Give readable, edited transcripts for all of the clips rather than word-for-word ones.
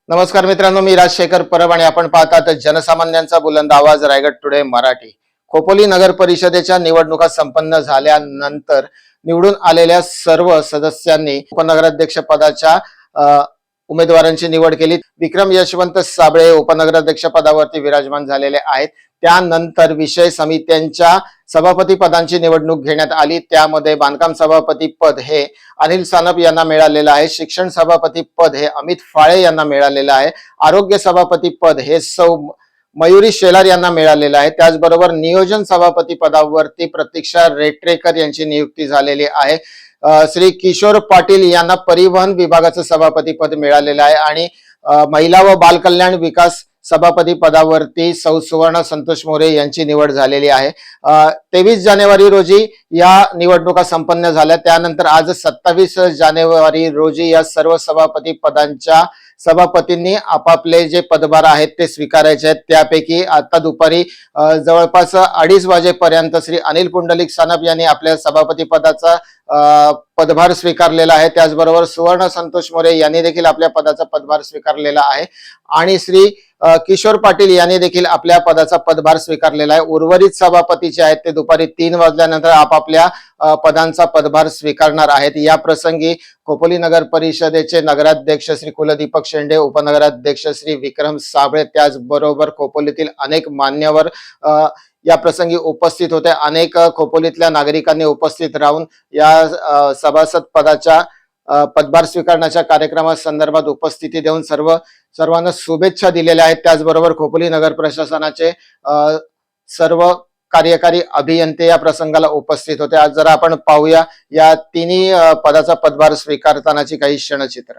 नमस्कार मित्रांनो, मी राजशेखर परब आणि आपण पाहतात जनसामान्यांचा बुलंद आवाज रायगड टुडे मराठी। खोपोली नगर परिषदेच्या निवडणुका संपन्न झाल्यानंतर निवडून आलेल्या सर्व सदस्यांनी उपनगराध्यक्ष पदाच्या उमेदवारांची निवड केली। विक्रम यशवंत साबळे उपनगराध्यक्ष पदावरती विराजमान झालेले आहेत। त्यानंतर विषय समित्यांच्या सभापती पदांची निवडणूक घेण्यात आली। त्यामध्ये बांधकाम सभापती पद हे अनिल सानप यांना मिळालेलं आहे। शिक्षण सभापती पद हे अमित फाळे यांना मिळालेलं आहे। आरोग्य सभापती पद हे सौ मयुरी शेलार यांना मिळालेलं आहे। त्याचबरोबर नियोजन सभापती पदावरती प्रतीक्षा रेटरेकर यांची नियुक्ती झालेली आहे। श्री किशोर पाटील यांना परिवहन विभागाचं सभापती पद मिळालेलं आहे आणि महिला व बाल कल्याण विकास सभापती पदावरती सौ सुवर्ण संतोष मोरे यांची निवड झालेली आहे। 23 जानेवारी रोजी या निवडणुका संपन्न झाल्या। त्यानंतर आज 27 जानेवारी रोजी या सर्व सभापती पदांच्या सभापतींनी आपापले जे पदभार आहेत ते स्वीकारायचे आहेत। त्यापैकी आता दुपारी जवळपास 2:30 वाजेपर्यंत श्री अनिल पुंडलिक सानप यांनी आपल्या सभापती पदाचा पदभार स्वीकारलेला आहे। त्याचबरोबर सुवर्ण संतोष मोरे यांनी देखील आपल्या पदाचा पदभार स्वीकारलेला आहे आणि श्री किशोर पाटील यांनी देखील आपल्या पदाचा पदभार स्वीकारलेला आहे। उर्वरित सभापती जे आहेत ते दुपारी 3 वाजल्यानंतर आपापल्या पदांचा पदभार स्वीकारणार आहेत। या प्रसंगी खोपोली नगर परिषदेचे नगराध्यक्ष श्री कुलदीपक शेंडे, उपनगराध्यक्ष श्री विक्रम साबळे, त्याचबरोबर खोपोलीतील अनेक मान्यवर या प्रसंगी उपस्थित होते। अनेक खोपोलीतल्या नागरिकांनी उपस्थित राहून या सभासद पदाच्या पदभार स्वीकारण्याच्या कार्यक्रमासंदर्भात उपस्थिती देऊन सर्वांना शुभेच्छा दिलेल्या आहेत। त्याचबरोबर खोपोली नगर प्रशासनाचे सर्व कार्यकारी अभियंते या प्रसंगाला उपस्थित होते। आज जरा आपण पाहूया या तिन्ही पदाचा पदभार स्वीकारतानाची काही क्षणचित्र।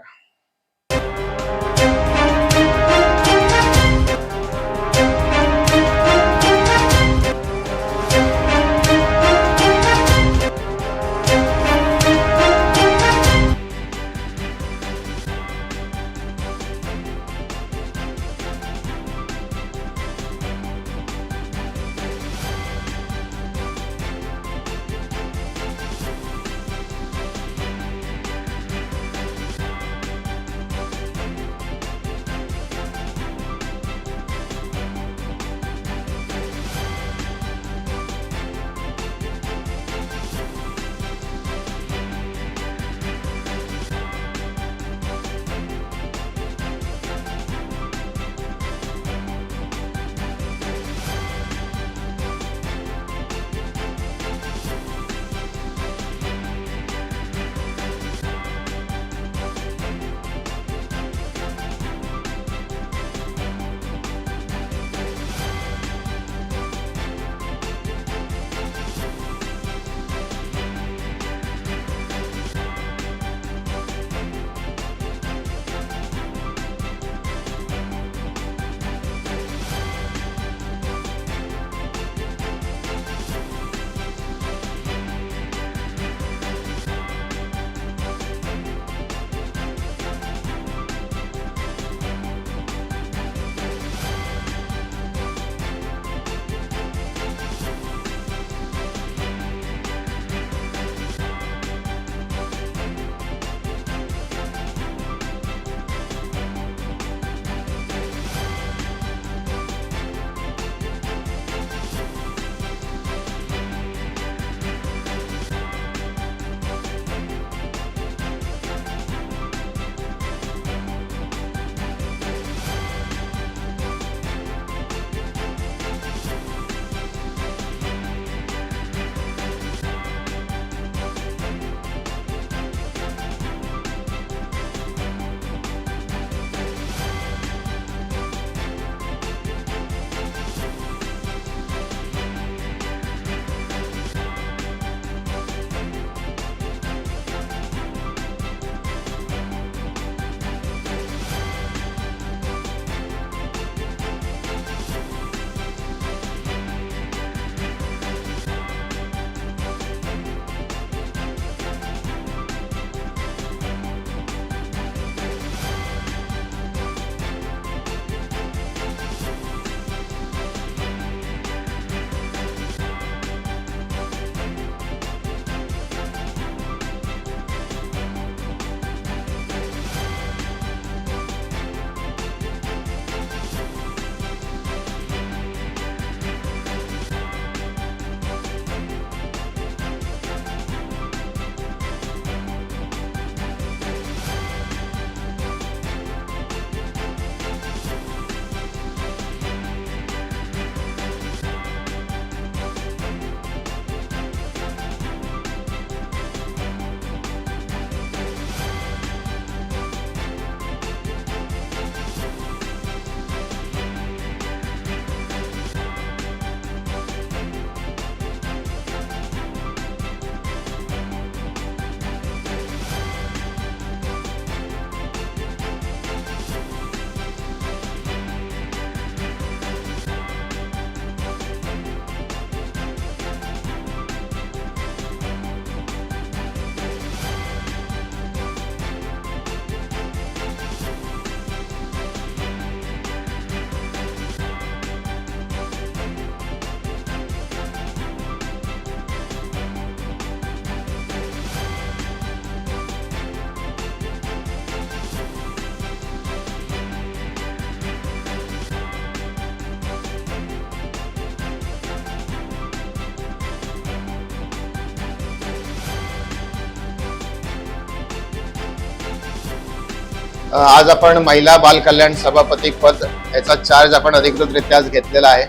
आज आपण महिला बाल कल्याण सभापती पद याचा चार्ज आपण अधिकृतरित्या आज घेतलेला आहे.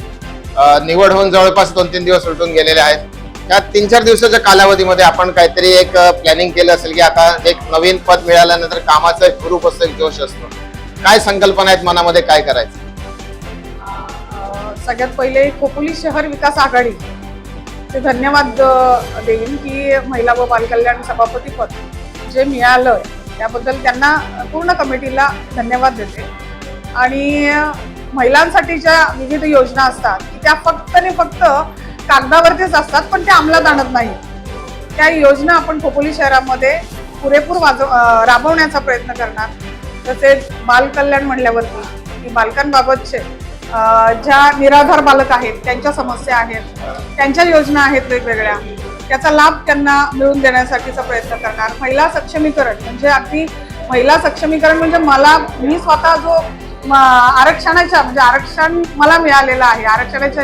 निवड होऊन जवळपास 2-3 दिवस उलटून गेलेले आहेत. त्या 3-4 दिवसाच्या कालावधीमध्ये आपण काहीतरी एक प्लॅनिंग केलं असेल की आता एक नवीन पद मिळाल्यानंतर कामाचा एक ग्रुप असतो, एक जोश असतो. काय संकल्पना आहेत मनामध्ये, काय करायचं? सगळ्यात पहिले खोपोली शहर विकास आघाडी ते धन्यवाद देईन की महिला व बालकल्याण सभापती पद जे मिळालं त्याबद्दल त्यांना पूर्ण कमिटीला धन्यवाद देते. आणि महिलांसाठी ज्या विविध योजना असतात की त्या फक्त आणि फक्त कागदावरतीच असतात पण त्या अंमलात आणत नाही. त्या योजना आपण खोपोली शहरामध्ये पुरेपूर राबवण्याचा प्रयत्न करणार. तसेच बालकल्याण म्हणल्यावरती की बालकांबाबतचे ज्या निराधार बालक आहेत त्यांच्या समस्या आहेत, त्यांच्या योजना आहेत वेगवेगळ्या, त्याचा लाभ त्यांना मिळवून देण्यासाठीचा प्रयत्न करणार. महिला सक्षमीकरण म्हणजे अगदी महिला सक्षमीकरण म्हणजे मी स्वतः जो आरक्षणाच्या म्हणजे आरक्षण मला मिळालेलं आहे, आरक्षणाच्या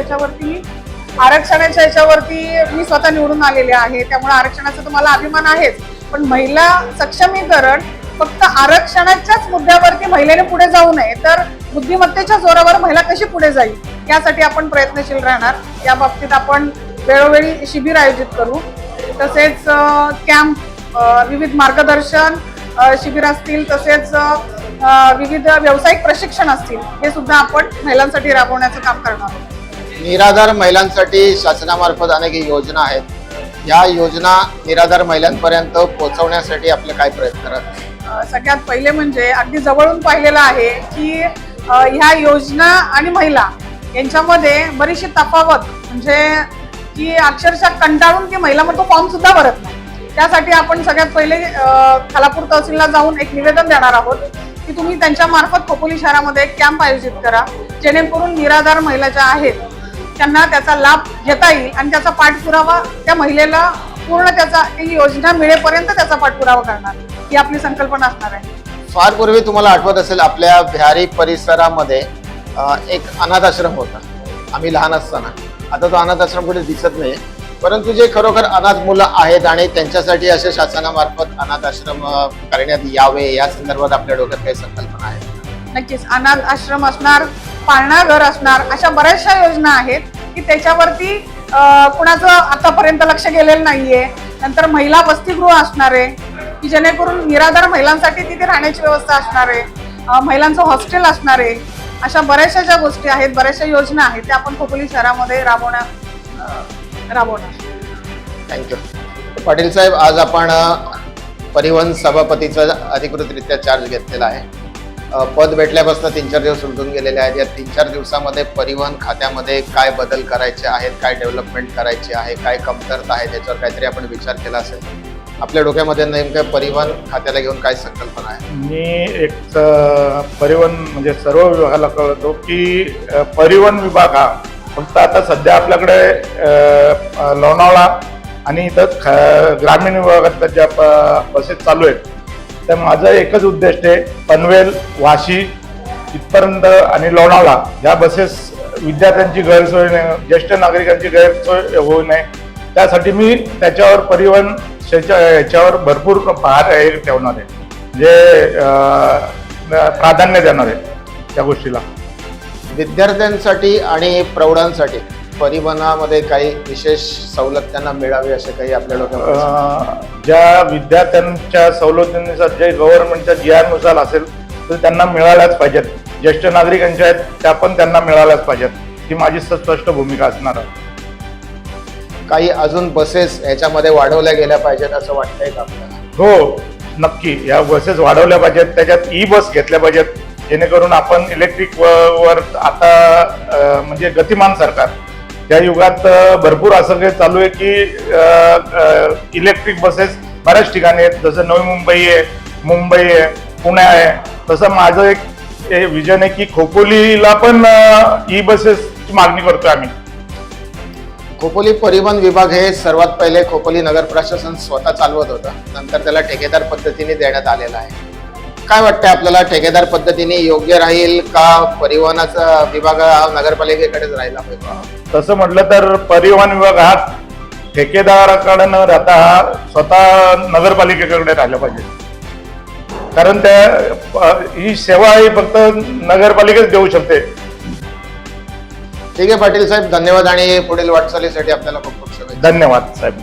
ह्याच्यावरती मी स्वतः निवडून आलेले आहे. त्यामुळे आरक्षणाचा तर मला अभिमान आहेच. पण महिला सक्षमीकरण फक्त आरक्षणाच्याच मुद्द्यावरती महिलेने पुढे जाऊ नये तर बुद्धिमत्तेच्या जोरावर महिला कशी पुढे जाईल यासाठी आपण प्रयत्नशील राहणार. या बाबतीत आपण वेळोवेळी शिबिर आयोजित करू. तसेच कॅम्प, विविध मार्गदर्शन शिबिर असतील, तसेच विविध व्यावसायिक प्रशिक्षण असतील, हे सुद्धा आपण महिलांसाठी राबवण्याचं काम करणार आहोत. निराधार महिलांसाठी शासनामार्फत अनेक योजना आहेत. या योजना निराधार महिलांपर्यंत पोहोचवण्यासाठी आपले काय प्रयत्न राहतात? सगळ्यात पहिले म्हणजे अगदी जवळून पाहिलेलं आहे की ह्या योजना आणि महिला यांच्यामध्ये बरीचशी तफावत म्हणजे की अक्षरशः कंटाळून की महिला मग तो फॉर्म सुद्धा भरत नाही. त्यासाठी आपण सगळ्यात पहिले खालापूर तहसीलला जाऊन एक निवेदन देणार आहोत की तुम्ही त्यांच्या मार्फत खोपोली शहरामध्ये एक कॅम्प आयोजित करा जेणेकरून निराधार महिला ज्या आहेत त्यांना त्याचा लाभ घेता येईल आणि त्याचा पाठपुरावा त्या महिलेला पूर्ण त्याचा ही योजना मिळेपर्यंत त्याचा पाठपुरावा करणार, ही आपली संकल्पना असणार आहे. फार पूर्वी तुम्हाला आठवत असेल आपल्या बिहारी परिसरामध्ये एक अनाथ आश्रम होता आम्ही लहान असताना. आता तो अनाथ आश्रम कुठे दिसत नाही. परंतु जे खरोखर अनाथ मुलं आहेत आणि त्यांच्यासाठी असे शासनामार्फत अनाथ आश्रम करण्यात यावे या संदर्भात आपल्या डोक्यात काही संकल्पना आहे? नक्कीच अनाथ आश्रम असणार, पाळणा घर असणार, अशा बऱ्याचशा योजना आहेत की त्याच्यावरती कुणाचं आतापर्यंत लक्ष गेलेलं नाहीये. नंतर महिला वसतिगृह असणार आहे की जेणेकरून निराधार महिलांसाठी तिथे राहण्याची व्यवस्था असणार आहे, महिलांचं हॉस्टेल असणार आहे. अशा बऱ्याचशा ज्या गोष्टी आहेत, बऱ्याचशा योजना आहेत त्या आपण खोपोली शहरामध्ये राबवणार. थँक्यू. पाटील साहेब, आज आपण परिवहन सभापतीचा अधिकृतरित्या चार्ज घेतलेला आहे. पद भेटल्यापासून 3-4 दिवस उलटून गेलेले आहेत. या 3-4 दिवसामध्ये परिवहन खात्यामध्ये काय बदल करायचे आहेत, काय डेव्हलपमेंट करायचे आहे, काय कमतरता आहे, त्याच्यावर काहीतरी आपण विचार केला असेल. आपल्या डोक्यामध्ये नेमकं परिवहन खात्याला घेऊन काय संकल्पना आहे? मी एक परिवहन म्हणजे सर्व विभागाला कळवतो की परिवहन विभाग हा फक्त आता सध्या आपल्याकडे लोणावळा आणि इथं ग्रामीण विभागात ज्या बसेस चालू आहेत तर माझं एकच उद्दिष्ट आहे, पनवेल, वाशी इथपर्यंत आणि लोणावळा या बसेस विद्यार्थ्यांची गैरसोय नाही, ज्येष्ठ नागरिकांची गैरसोय होऊ नये त्यासाठी मी त्याच्यावर परिवहन याच्यावर भरपूर भार ठेवणार आहे, जे प्राधान्य देणार आहे त्या गोष्टीला. विद्यार्थ्यांसाठी आणि प्रौढांसाठी परिवहनामध्ये काही विशेष सवलत त्यांना मिळावी असे काही आपल्या डोक्यात? ज्या विद्यार्थ्यांच्या सवलतीनुसार जे गव्हर्नमेंटच्या GR नुसार असेल तर त्यांना मिळाल्याच पाहिजेत. ज्येष्ठ नागरिकांच्या आहेत त्या पण त्यांना मिळाल्याच पाहिजेत, ही माझी स्पष्ट भूमिका असणार आहे. काही अजून बसेस ह्याच्यामध्ये वाढवल्या गेल्या पाहिजेत असं वाटतंय का आपल्याला? हो, नक्की. या बसेस वाढवल्या पाहिजेत, त्याच्यात बस घेतल्या पाहिजेत जेणेकरून आपण इलेक्ट्रिक वर आता म्हणजे गतिमान सरकार या युगात भरपूर असं काही चालू आहे की इलेक्ट्रिक बसेस बऱ्याच ठिकाणी आहेत. जसं नवी मुंबई आहे, मुंबई आहे, पुणे आहे. तसं माझं एक विजन आहे की खोपोलीला पण बसेसची मागणी करतोय आम्ही. खोपोली परिवहन विभाग हे सर्वात पहिले खोपोली नगर प्रशासन स्वतः चालवत होतं, नंतर त्याला ठेकेदार पद्धतीने देण्यात आलेला आहे. काय वाटतं आपल्याला, ठेकेदार पद्धतीने योग्य राहील का परिवहनाचा विभाग हा नगरपालिकेकडेच राहिला पाहिजे? तसं म्हटलं तर परिवहन विभाग हा ठेकेदाराकडे न राहता हा स्वतः नगरपालिकेकडे राहिला पाहिजे. कारण ही सेवा ही फक्त नगरपालिकाच देऊ शकते. ठीक आहे पाटील साहेब, धन्यवाद आणि पुढील वाटचालीसाठी आपल्याला खूप खूप शुभेच्छा. धन्यवाद साहेब.